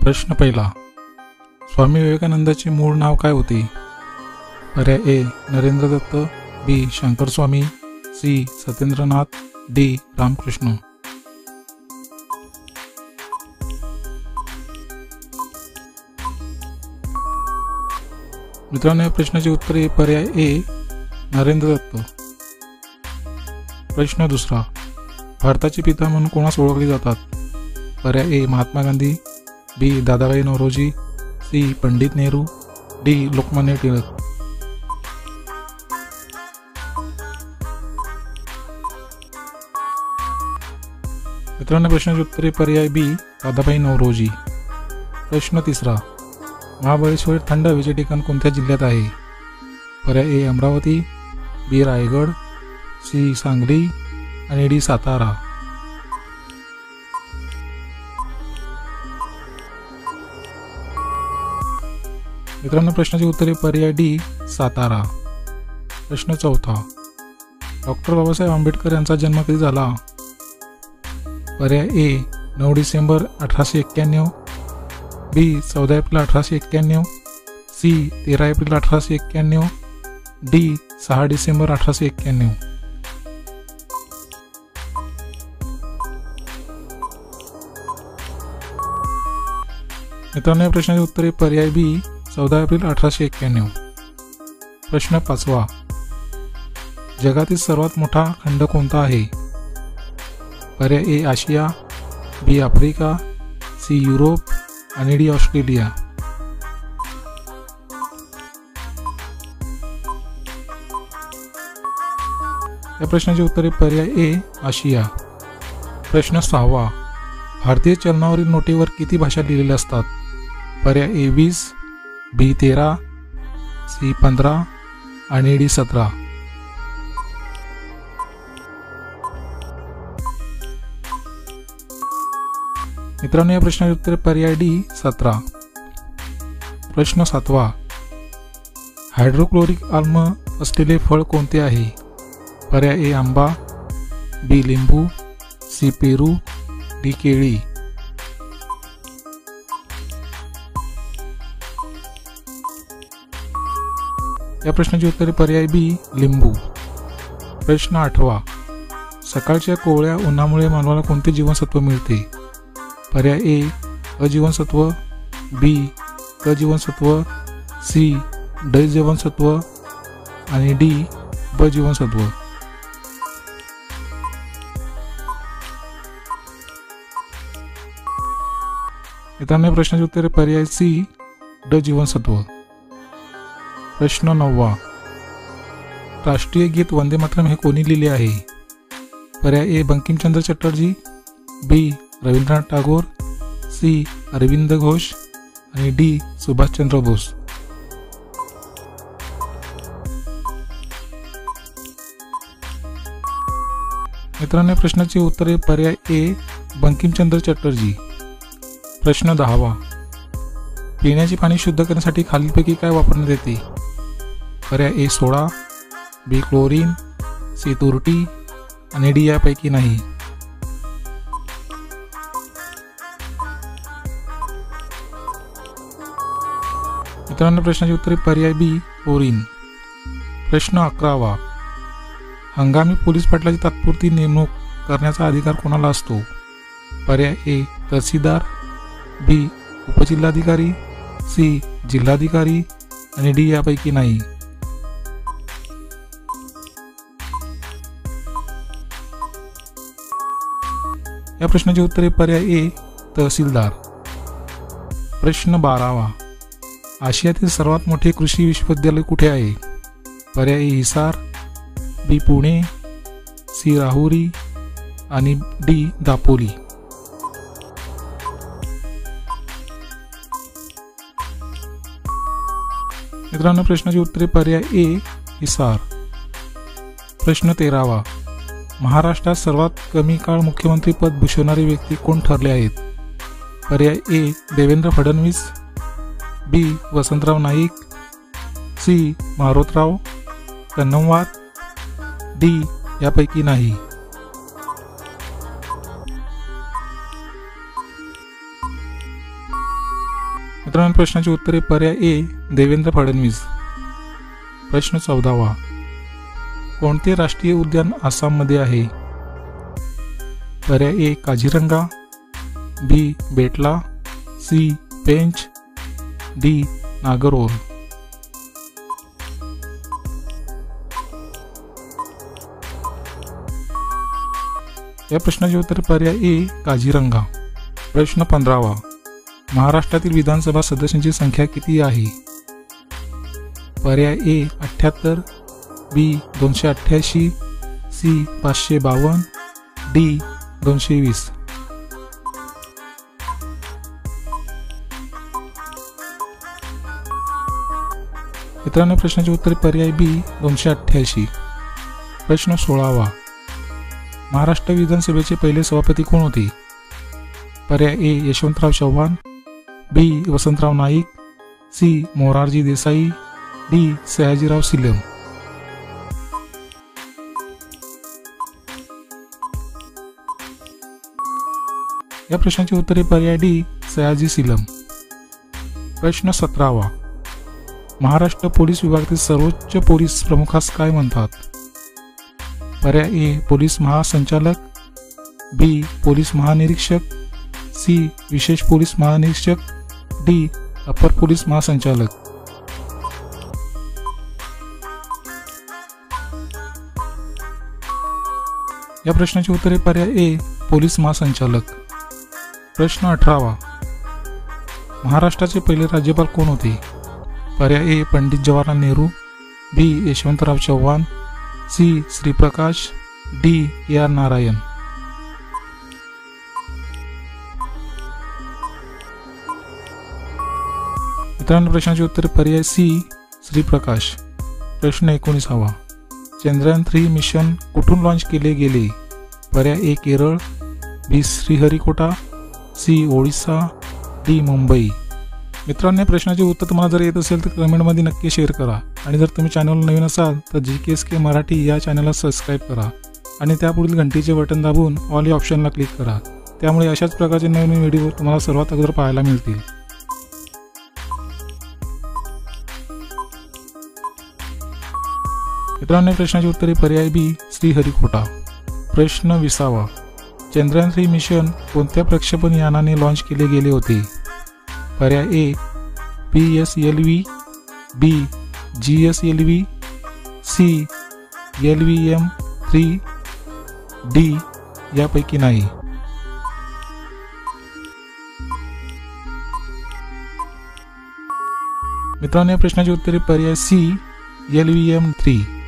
प्रश्न पहिला, स्वामी विवेकानंदाचे मूळ नाव काय होते? पर्याय ए नरेंद्र दत्त, बी शंकर स्वामी, सी सत्येंद्रनाथ, डी रामकृष्ण. मित्रांनो, या प्रश्नाची उत्तरे पर्याय ए नरेंद्र दत्त. प्रश्न दुसरा, भारताचे पिता म्हणून कोणास ओळखले जातात? पर्याय ए महात्मा गांधी, बी दादाभाई नौरोजी, सी पंडित नेहरू, डी लोकमान्य टिळक. मित्रांनो, प्रश्नाची उत्तरे पर्याय बी दादाभाई नौरोजी. प्रश्न तिसरा, महाबळेश्वर थंड हवेचे ठिकाण कोणत्या जिल्ह्यात आहे? पर्याय ए अमरावती, बी रायगड, सी सांगली आणि डी सातारा. मित्रांनो, प्रश्नाची उत्तरे पर्याय डी सातारा. प्रश्न चौथा, डॉक्टर बाबासाहेब आंबेडकर यांचा जन्म कधी झाला? पर्याय A 9 December 1891, B 14 April 1891, C 13 April 1891, D 6 December 1891. मित्रांनो, या प्रश्नाची उत्तरे पर्याय बी 14 एप्रिल 1891. प्रश्न पाचवा, जगातील सर्वात मोठा खंड कोणता आहे? पर्याय ए आशिया, बी आफ्रिका, सी युरोप आणि डी ऑस्ट्रेलिया. या प्रश्नाची उत्तरे पर्याय ए आशिया. प्रश्न सहावा, भारतीय चलनावरील नोटेवर किती भाषा लिहिलेल्या असतात? पर्याय ए 20, बी 13, सी 15 आणि डी 17. मित्रांनो, या प्रश्नाचे उत्तर पर्याय डी 17. प्रश्न सातवा, हायड्रोक्लोरिक आम्ल असलेले फळ कोणते आहे? पर्याय ए आंबा, बी लिंबू, सी पेरू, डी केळी. या प्रश्नाची उत्तरे पर्याय बी लिंबू. प्रश्न आठवा, सकाळच्या कोवळ्या उन्हामुळे मानवाला कोणते जीवनसत्व मिळते? पर्याय ए अजीवनसत्व, बी क जीवनसत्व, सी ड जीवनसत्व आणि डी ब जीवनसत्व. मित्रांनो, प्रश्नाचे उत्तर पर्याय सी ड जीवनसत्व. प्रश्न नववा, राष्ट्रीय गीत वंदे मातरम हे कोणी लिहिले आहे? पर्याय ए बंकिमचंद्र चटर्जी, बी रवींद्रनाथ टागोर, सी अरविंद घोष आणि डी सुभाषचंद्र बोस. मित्रांनो, प्रश्नाची उत्तरे पर्याय ए बंकिमचंद्र चटर्जी. प्रश्न 10वा, पिण्याचे पाणी शुद्ध करण्यासाठी खालीलपैकी काय वापरण्यात येते? पर्याय ए सोडा, बी क्लोरीन, सी तुरटी आणि डी यापैकी नाही. मित्रांनो, प्रश्नाची उत्तरे पर्याय बी क्लोरीन. प्रश्न 11वा, हंगामी पोलीस पाटलाची तात्पुरती नेमणूक करण्याचा अधिकार कोणाला असतो? पर्याय ए तहसीलदार, बी उपजिल्हाधिकारी, सी जिल्हाधिकारी आणि डी यापैकी नाही. या प्रश्नाची उत्तरे पर्याय ए तहसीलदार. प्रश्न 12वा, आशियातील सर्वात मोठे कृषी विश्वविद्यालय कुठे आहे? पर्याय ए हिसार, बी पुणे, सी राहुरी आणि डी दापोली. मित्रांनो, प्रश्नाची उत्तरे पर्याय ए हिसार. प्रश्न 13वा, महाराष्ट्रात सर्वात कमी काळ मुख्यमंत्री पद भूषवणारे व्यक्ती कोण ठरले आहेत? पर्याय ए देवेंद्र फडणवीस, बी वसंतराव नाईक, सी मारोतराव कन्नमवार, डी यापैकी नाही. मित्रांनो, प्रश्नाची उत्तरे पर्याय ए देवेंद्र फडणवीस. प्रश्न 14वा. कोणते राष्ट्रीय उद्यान आसाममध्ये आहे? पर्याय ए काझीरंगा, बी बेटला, सी पेंच, डी नागरहोल. या प्रश्नाचे उत्तर पर्याय ए काझीरंगा. प्रश्न 15वा. महाराष्ट्रातील विधानसभा सदस्यांची संख्या किती आहे? पर्याय ए 78, बी 288, सी 552, डी 220. मित्रांनो, प्रश्नाचे उत्तर पर्याय बी 288. प्रश्न 16वा. महाराष्ट्र विधानसभेचे पहिले सभापती कोण होते? पर्याय ए यशवंतराव चव्हाण, बी वसंतराव नाईक, सी मोरारजी देसाई, डी सयाजीराव सिलम. या प्रश्नाचे उत्तर पर्याय डी सयाजी सिलम. प्रश्न 17वा. महाराष्ट्र पोलीस विभागातील सर्वोच्च पोलीस प्रमुखास काय म्हणतात? पर्याय ए पोलीस महासंचालक, बी पोलीस महानिरीक्षक, सी विशेष पोलीस महानिरीक्षक, डी अपर पोलीस महासंचालक. या प्रश्नाचे उत्तर पर्याय ए पोलीस महासंचालक. प्रश्न 18वा. महाराष्ट्राचे पहिले राज्यपाल कोण होते? पर्याय A Pandit Jawaharlal Nehru, B Yashwantrao Chavan, C Shriprakash, D AR Narayan. मित्रांनो, प्रश्नाचे उत्तर पर्याय सी श्रीप्रकाश. प्रश्न 19वा. चंद्रयान 3 मिशन कुठून लॉन्च केले गेले? पर्याय A Kerala, B Sriharikota, C Odisha, D Mumbai. मित्रांनो, प्रश्नाचे उत्तर तुम्हाला जर येत असेल तर कमेंटमध्ये नक्की शेअर करा. आणि जर तुम्ही चॅनलवर नवीन असाल तर GKSK मराठी या चॅनलला सबस्क्राईब करा आणि त्यापुढील घंटीचे बटन दाबून ऑल या ऑप्शनला क्लिक करा. त्यामुळे अशाच प्रकारचे नवीन व्हिडिओ तुम्हाला सर्वात अगोदर पाहायला मिळतील. मित्रांनो, प्रश्नाचे उत्तरे पर्याय बी श्रीहरिकोटा. प्रश्न 20वा. चंद्रयान 3 मिशन कोणत्या प्रक्षेपण यानाने लॉन्च केले गेले होते? पर्याय ए PSLV, बी GSLV, सी LVM-3, डी यापैकी नाही. मित्रांनो, या प्रश्नाचे उत्तरे पर्याय सी LVM-3.